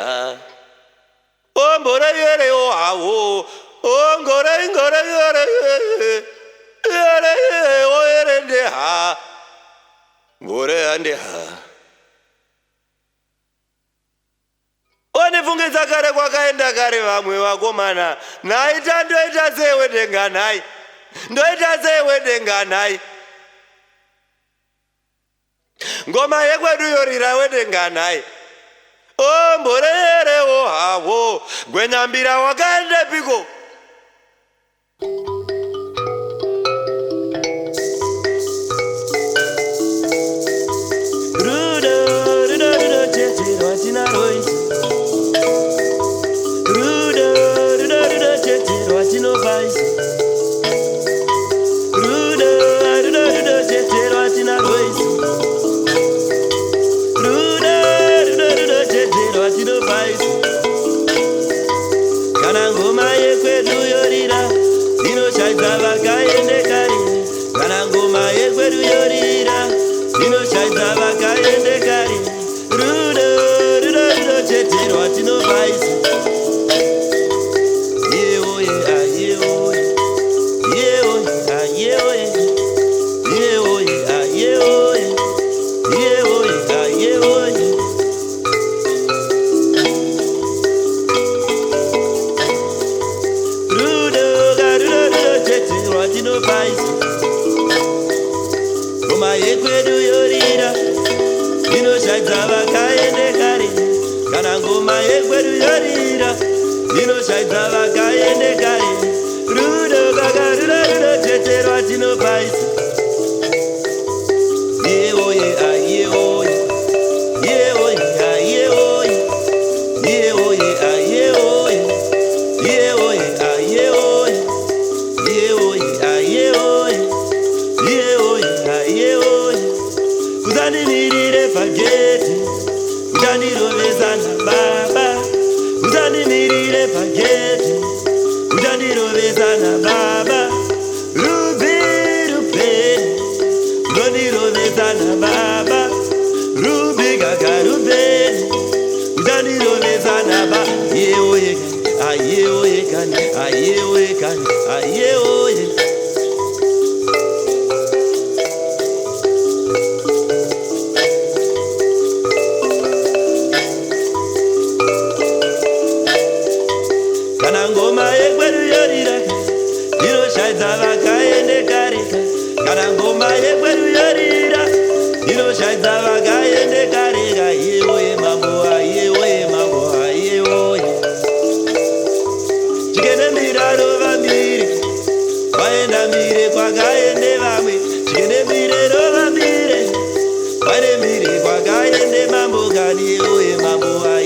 ha. O mbore yere o awo. O ngore ngore yere yere o yere nde ha. Ngore ande ha. Onifungisa kare kwakaenda kare vamwe vakomana. Naita ndoita sewe denganai. Ndoita sewe denganai. Ngoma yekwedu yorira wedenganai. O mborere o hawo. Gwenyambira wakaende piko. Rudo rudo rudo chete watina roisi. Rudo rudo rudo chete watino baisi. Rudo rudo rudo chete watina roisi. Kana ngoma yekwedu yorira inoshaidza vakaende kare. Kana ngoma yekwedu yorira inoshaidza vakaende kare. Rudo rudo rudo chete rwatinobaisa. Yeoye ayeoye yeoye ayeoye yeoye ayeoye yeoye ayeoye. Ngoma yekwedu yorira inoshaidza vakaende kare. Kana ngoma yekwedu yorira inoshaidza vakaende kare. Rudo gaga rudo rudo chete rwatinobaisa. Yeoye ayeoye yeoye ayeoye yeoye ayeoye yeoye ayeoye yeoye ayeoye yeoye ayeoye. Kuzanimirire pageti kutandirovezana baba. Kuzanimirire pageti kutandirovezana baba. Rubi rubeni kutandirovezana baba. Rubi gaga rubeni kutandirovezana baba. Yeoye ayeoye kani ayeoye kani ayeoye. Kana ngoma yekwedu yorira inoshaidza vakaende kare. Kana ngoma yekwedu yorira inoshaidza vakaende kare. Ayeoye mambo ayeoye mambo ayeoye. Chikende miraro vambiri vaenda mire kwakaende vamwe. Chikende mirero vambiri vaende mire kwakaende mambo kani yeoye mambo ayeoye.